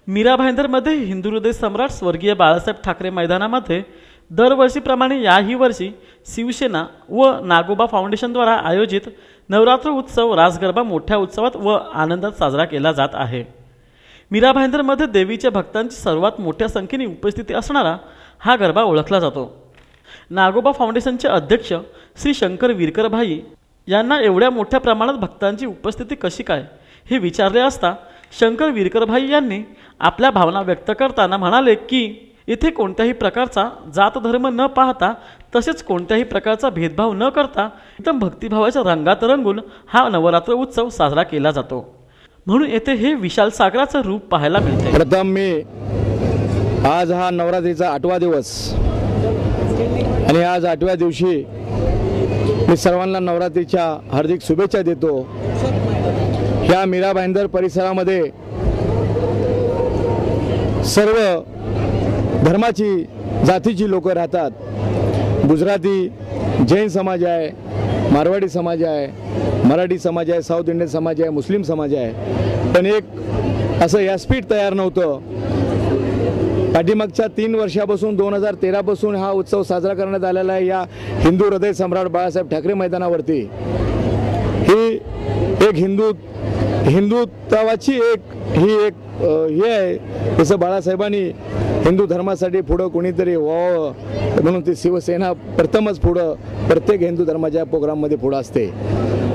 मीरा भाईंदरमध्ये हिंदू हृदय सम्राट स्वर्गीय बाळासाहेब ठाकरे मैदानामध्ये दरवर्षीप्रमाणे याही वर्षी शिवसेना व नागोबा फाउंडेशनद्वारा आयोजित नवरात्र उत्सव रास गरबा मोठ्या उत्सवात व आनंदात साजरा केला जात आहे। मीरा भाईंदरमध्ये देवीच्या भक्तांची सर्वात मोठ्या संख्येने उपस्थिती असणारा हा गरबा ओळखला जातो। नागोबा फाउंडेशनचे अध्यक्ष श्री शंकर विरकर भाई यांना एवढ्या मोठ्या प्रमाणात भक्तांची उपस्थिती कशी काय हे विचारले असता शंकर विरकर भाई यांनी आपल्या भावना व्यक्त करताना म्हणाले की इथे कोणत्याही प्रकारचा जात धर्म न पाहता तसेच कोणत्याही प्रकारचा भेदभाव न करता एकदम भक्तिभावाच्या रंगात रंगून हा नवरात्र उत्सव साजरा केला जातो, म्हणून येथे हे विशाल सागराचं रूप पाहायला मिळते। प्रथम मी आज हा नवरात्रीचा 8वा दिवस आणि आज 8व्या दिवशी मी सर्वांना नवरात्रीच्या हार्दिक शुभेच्छा देतो। या मीरा भाईंदर परिसरामध्ये सर्व धर्माची जातीची लोक राहतात। गुजराती जैन समाज आहे, मारवाडी समाज आहे, मराठी समाज आहे, साऊथ इंडियन समाज आहे, मुस्लिम समाज आहे। पण एक असं व्यासपीठ तयार नव्हतं। पाठीमागच्या 3 वर्षापासून 2013 पासून हा उत्सव साजरा करण्यात आलेला आहे या हिंदू हृदय सम्राट बाळासाहेब ठाकरे मैदानावरती। ही एक हिंदुत्वाची ही एक हे आहे। जसं बाळासाहेबांनी हिंदू धर्मासाठी पुढं कोणीतरी व्हावं म्हणून ती शिवसेना प्रथमच पुढं प्रत्येक हिंदू धर्माच्या प्रोग्राममध्ये पुढं असते।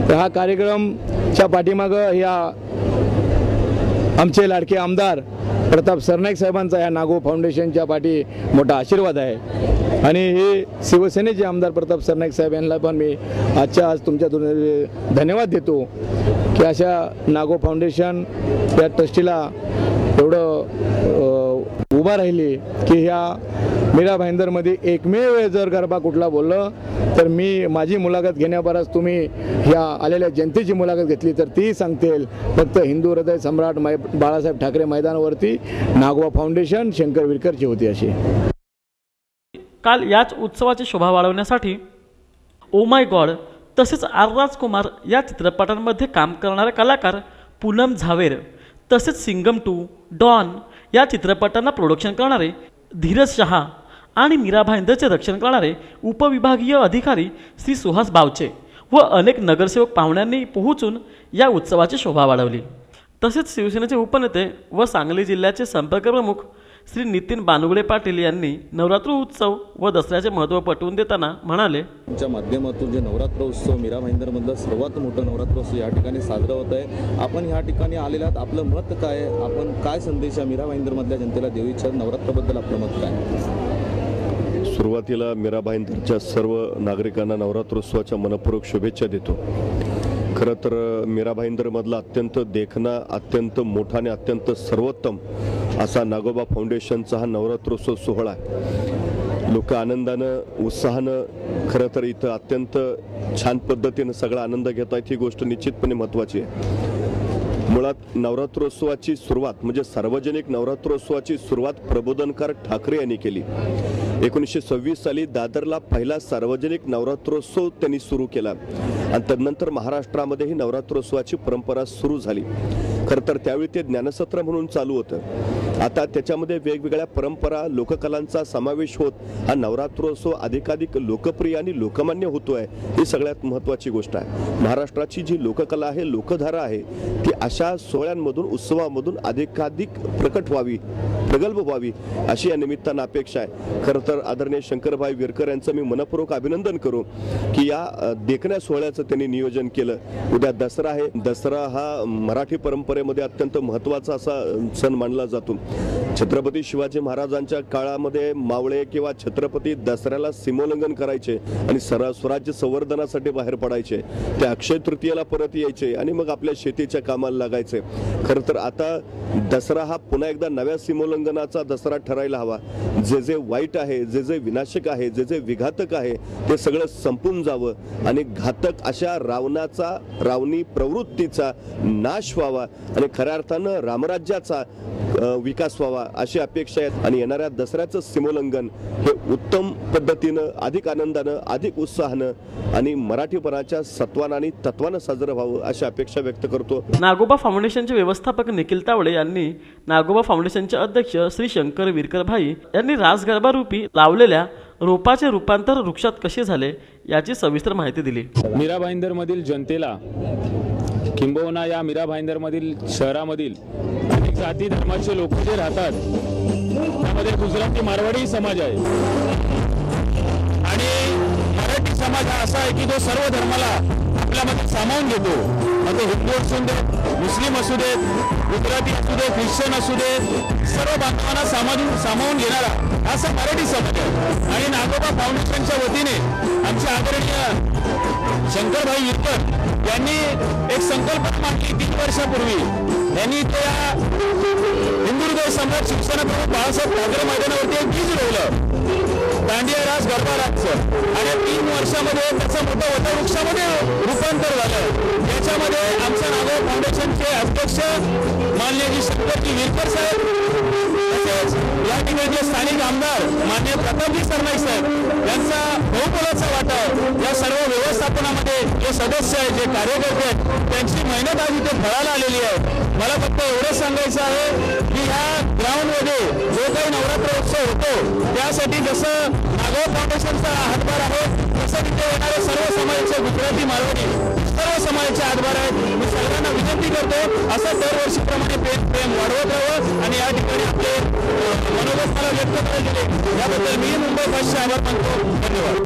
तर हा कार्यक्रमच्या पाठीमागं या आमचे लाडके आमदार प्रताप सरनाईक साहेबांचा या नागो फाउंडेशनच्या पाठी मोठा आशीर्वाद आहे। आणि हे शिवसेनेचे आमदार प्रताप सरनाईक साहेब यांना पण मी आज तुमच्यातून धन्यवाद देतो की अशा नागो फाउंडेशन या ट्रस्टीला एवढं उभा राहिली की ह्या मीरा भाईंदरमध्ये एकमेव जर गरबा कुठला बोललं तर मी माझी मुलाखत घेण्याबरोबर तुम्ही ह्या आलेल्या जनतेची मुलाखत घेतली तर ती सांगतील फक्त हिंदू हृदय सम्राट बाळासाहेब ठाकरे मैदानावरती नागोबा फाउंडेशन शंकर विरकरची होती अशी। काल याच उत्सवाची शोभा वाढवण्यासाठी ओ माय गॉड तसेच आर राजकुमार या चित्रपटांमध्ये काम करणारे कलाकार पूनम झावेर तसेच सिंगम 2 डॉन या चित्रपटांना प्रोडक्शन करणारे धीरज शहा आणि मीरा भाईंदरचे रक्षण करणारे उपविभागीय अधिकारी श्री सुहास बावचे व अनेक नगरसेवक पाहुण्यांनी पोहोचून या उत्सवाची शोभा वाढवली। तसेच शिवसेनेचे उपनेते व सांगली जिल्ह्याचे संपर्क प्रमुख श्री नितीन बानुगडे पाटील यांनी नवरात्र उत्सव व दसऱ्याचे महत्त्व पटवून देताना म्हणाले, तुमच्या माध्यमातून जे नवरात्र उत्सव मीरा भाईंदरमधला सर्वात मोठा नवरात्र उत्सव या ठिकाणी साजरा होत आहे। आपण ह्या ठिकाणी आलेलात, आपलं मत काय आहे? आपण काय संदेश मीरा भाईंदरमधल्या जनतेला देऊ इच्छित? नवरात्राबद्दल आपलं मत काय? सुरुवातीला मीरा भाईंदरच्या सर्व नागरिकांना नवरात्रोत्सवाच्या मनपूर्वक शुभेच्छा देतो। खरं तर मीरा भाईंदरमधला अत्यंत देखणा, अत्यंत मोठा आणि अत्यंत सर्वोत्तम असा नागोबा फाउंडेशनचा हा नवरात्रोत्सव सोहळा आहे। लोक आनंदानं उत्साहानं खरं तर इथं अत्यंत छान पद्धतीनं सगळा आनंद घेत आहेत, ही गोष्ट निश्चितपणे महत्त्वाची आहे। मुळात नवरात्रोत्सवाची सुरुवात म्हणजे सार्वजनिक नवरात्रोत्सवाची सुरुवात प्रबोधनकार ठाकरे यांनी केली। 1926 साली दादरला पहिला सार्वजनिक नवरात्रोत्सव त्यांनी सुरू केला आणि तदनंतर महाराष्ट्रामध्ये ही नवरात्रोत्सवाची परंपरा सुरू झाली। खरं तर त्यावेळी ते ज्ञानसत्र म्हणून चालू होतं। आता त्याच्यामध्ये वेगवेगळ्या परंपरा लोककलांचा समावेश होत हा नवरात्रोत्सव अधिकाधिक लोकप्रिय आणि लोकमान्य होतोय, ही सगळ्यात महत्त्वाची गोष्ट आहे। महाराष्ट्राची जी लोककला आहे, लोकधारा आहे, ती अशा सोहळ्यांमधून उत्सवामधून अधिकाधिक प्रकट व्हावी, प्रगल्भ व्हावी अशी या निमित्तानं अपेक्षा आहे। खरं तर आदरणीय शंकरभाई विरकर यांचं मी मनपूर्वक अभिनंदन करू की या देखण्या सोहळ्याचं त्यांनी नियोजन केलं. उद्या दसरा आहे. दसरा हा मराठी परंपरेमध्ये अत्यंत महत्त्वाचा असा सण मानला जातो. छत्रपती शिवाजी महाराजांच्या काळामध्ये मावळे किंवा छत्रपती दसऱ्याला सीमोल्लंघन करायचे आणि स्वराज्य संवर्धनासाठी बाहेर पडायचे. ते अक्षय तृतीयेला परत यायचे आणि मग आपल्या शेतीच्या कामाला लागायचे. खरं तर आता दसरा हा पुन्हा एकदा नव्या सीमोल्लंघनाचा दसरा ठरायला हवा. जे जे वाईट आहे, जे जे विनाशक आहे, जे जे विघातक आहे ते सगळं संपून जावं आणि घातक अशा रावणी प्रवृत्तीचा नाश व्हावा आणि खऱ्या अर्थानं रामराज्याचा विकास व्हावा अशी अपेक्षा आहेत. आणि येणाऱ्या दसऱ्याचं सीमोल्लंघन हे उत्तम पद्धतीनं, अधिक आनंदानं, अधिक उत्साहानं आणि मराठीपणाच्या सत्वानं आणि तत्वानं साजरं व्हावं अशी अपेक्षा व्यक्त करतो. नागोबा फाउंडेशनचे व्यवस्थापक निखिल तावडे यांनी नागोबा फाउंडेशनचे अध्यक्ष श्री शंकर विरकर भाई यांनी रासगरबा रूपी लावलेल्या रोपाचे रूपांतर वृक्षात कसे झाले याची सविस्तर माहिती दिली. मीरा भाईंदरमधील जनतेला किंबहुना या मीरा भाईंदरमधील शहरामधील अनेक जाती धर्माचे लोक जे राहतात त्यामध्ये गुजराती मारवाडी समाज आहे आणि मराठी समाज हा असा आहे की जो सर्व धर्माला आपल्यामध्ये सामावून घेतो. मग हिंदू असू दे, मुस्लिम असू देत, गुजराती असू दे, ख्रिश्चन असू दे, सर्व बांधवांना सामावून घेणारा असा मराठी समाज आहे. आणि नागोबा फाउंडेशनच्या वतीने आमचे आदरणीय शंकरभाई विरकर यांनी एक संकल्पना मांडली 3 वर्षापूर्वी. यांनी त्या हिंदुहृदय सम्राट शिवसेना प्रमुख बाळासाहेब ठाकरे मैदानावरती एक बीज रोवलं, दांडिया रास गरबा रासचं. आणि 3 वर्षामध्ये त्याचं मोठं वटवृक्षामध्ये रूपांतर झालं. याच्यामध्ये आमच्या नागोबा फाउंडेशनचे अध्यक्ष माननीय शंकरजी विरकर साहेब, तसेच या ठिकाणचे स्थानिक आमदार माननीय प्रतापजी सरनाईक साहेब यांचा बहुमोलाचा वाटा या सर्व व्यवस्थापनामध्ये जे सदस्य आहेत, जे कार्यकर्ते आहेत, त्यांची मेहनत आज इथे फळाला आलेली आहे. मला फक्त एवढंच सांगायचं आहे की ह्या ग्राउंडमध्ये जो काही नवरात्र उत्सव होतो त्यासाठी जसं नागोबा फाउंडेशनचा हातभार आहे तसं तिथे येणारे सर्व समाजाचे गुजराती मारवाडी सर्व समाजाचे हातभार आहेत. मी सर्वांना विनंती करतो असं दरवर्षीप्रमाणे प्रेम वाढवत राहावं आणि या ठिकाणी आपले मनोगत मला व्यक्त करायला दिले याबद्दल मी मुंबई बसचे आभार मानतो. धन्यवाद.